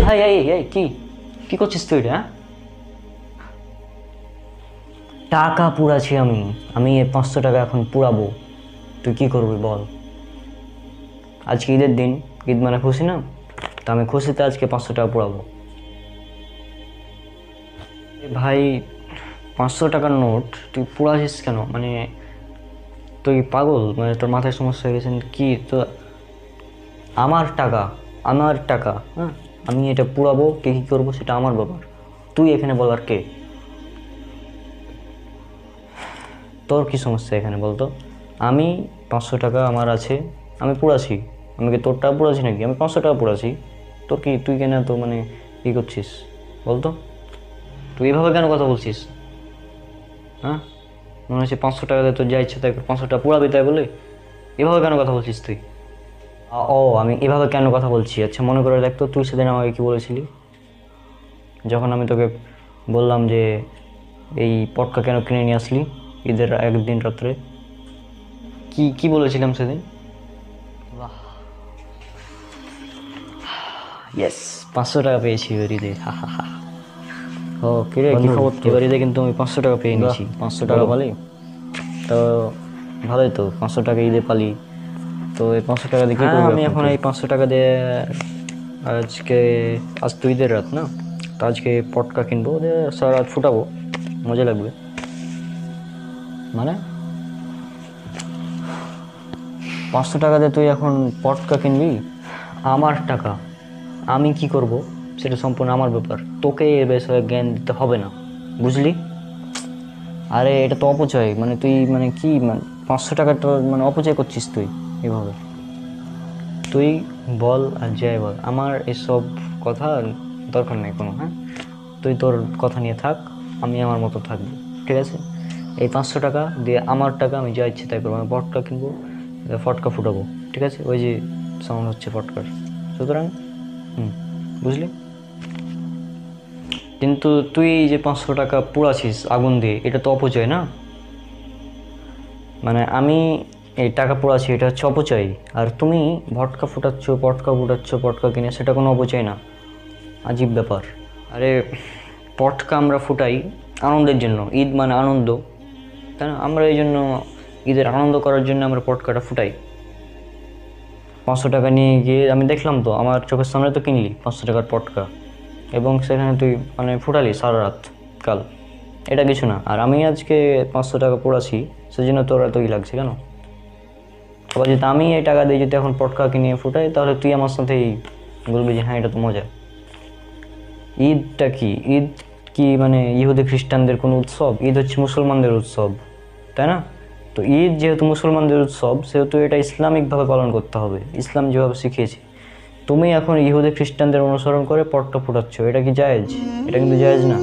ভাই এই এই কি কি করছিস তুই এটা? টাকা পুড়াছি আমি। আমি এই 500 টাকা এখন পুরাবো। তুই কি করবি বল? আজকে ঈদের দিন, ঈদ মানে খুশি না? তা আমি খুশিতে আজকে 500 টাকা পুরাবো। ভাই 500 টাকার নোট তুই পুরাছিস কেন? মানে তুই পাগল? মানে তোর মাথায় সমস্যা হয়ে গেছে কি? তো আমার টাকা, আমার টাকা, হ্যাঁ, আমি এটা পুরাবো, কে কী করবো সেটা আমার ব্যাপার। তুই এখানে বলার কে? তোর কি সমস্যা এখানে বলতো? আমি 500 টাকা আমার আছে, আমি পুরাছি। আমি কি তোর টাকা পুরাছি নাকি? আমি 500 টাকা পুরাছি। তোর কি, তুই কেন তো মানে ই করছিস বলতো? তুই এভাবে কেন কথা বলছিস? হ্যাঁ, মনে হচ্ছে 500 টাকা দিয়ে তোর যা ইচ্ছে তাই 500 টাকা পুরাবি তাই বলে এভাবে কেন কথা বলছিস তুই? ও, আমি এভাবে কেন কথা বলছি? আচ্ছা মনে করে দেখ তো, তুই সেদিন আমাকে কি বলেছিলি যখন আমি তোকে বললাম যে এই পটকা কেন কিনে নিয়ে আসলি ঈদের একদিন রাত্রে? কি কি বলেছিলাম সেদিন? বাহ, ইয়েস, 500 টাকা পেয়েছি এবার ঈদে, হা হা হা। ও কিরে, কি খবর? এবার ঈদে কিন্তু আমি 500 টাকা পেয়ে নিয়েছি। 500 টাকা পালি তো ভালোই তো। 500 টাকা ঈদে পালি তো এই 500 টাকা দিয়ে কি করবি? আমি এখন এই 500 টাকা দিয়ে আজকে, আজ তো ঈদের রাত না, তো আজকে পটকা কিনবো, দিয়ে সারা রাত ফুটাবো, মজা লাগবে। মানে 500 টাকা দিয়ে তুই এখন পটকা কিনবি? আমার টাকা, আমি কি করব সেটা সম্পূর্ণ আমার ব্যাপার। তোকে এ বিষয়ে জ্ঞান দিতে হবে না, বুঝলি? আরে এটা তো অপচয়। মানে তুই মানে কি, মানে 500 টাকাটা মানে অপচয় করছিস তুই এভাবে। তুই বল আর যাই বল, আমার এসব কথা দরকার নেই কোনো। হ্যাঁ, তুই তোর কথা নিয়ে থাক, আমি আমার মতো থাকবো, ঠিক আছে? এই 500 টাকা দিয়ে আমার টাকা, আমি যা ইচ্ছে তাই করবো। আমি পটকা কিনবো, ফটকা ফুটাবো, ঠিক আছে? ওই যে সাউন্ড হচ্ছে ফটকার, সুতরাং বুঝলি? কিন্তু তুই এই যে 500 টাকা পুড়াছিস আগুন দিয়ে, এটা তো অপচয় না? মানে আমি এই টাকা পোড়াচ্ছি, এটা হচ্ছে অপচয়। আর তুমি ভটকা ফুটাচ্ছ, পটকা কিনে, সেটা কোনো অপচয় না। আজীব ব্যাপার। আরে পটকা আমরা ফুটাই আনন্দের জন্য, ঈদ মানে আনন্দ, তাই না? আমরা এই জন্য ঈদের আনন্দ করার জন্য আমরা পটকাটা ফুটাই। 500 টাকা নিয়ে গিয়ে আমি দেখলাম তো, আমার চোখের সামনে তো কিনলি 500 টাকার পটকা, এবং সেখানে তুই মানে ফুটালি সারা রাত কাল। এটা কিছু না। আর আমি আজকে 500 টাকা পোড়াছি, সেজন্য তোর এতই লাগছে কেন? আবার যদি আমি এই টাকা দিয়ে যদি এখন পটকা কিনে ফুটাই, তাহলে তুই আমার সাথেই বলবি যে হ্যাঁ এটা তো মজা। ঈদটা কি? ঈদ কি মানে ইহুদি খ্রিস্টানদের কোনো উৎসব? ঈদ হচ্ছে মুসলমানদের উৎসব, তাই না? তো ঈদ যেহেতু মুসলমানদের উৎসব, সেহেতু এটা ইসলামিকভাবে পালন করতে হবে, ইসলাম যেভাবে শিখিয়েছে। তুমি এখন ইহুদি খ্রিস্টানদের অনুসরণ করে পটকা ফুটাচ্ছ, এটা কি জায়েজ? এটা কিন্তু জায়েজ না।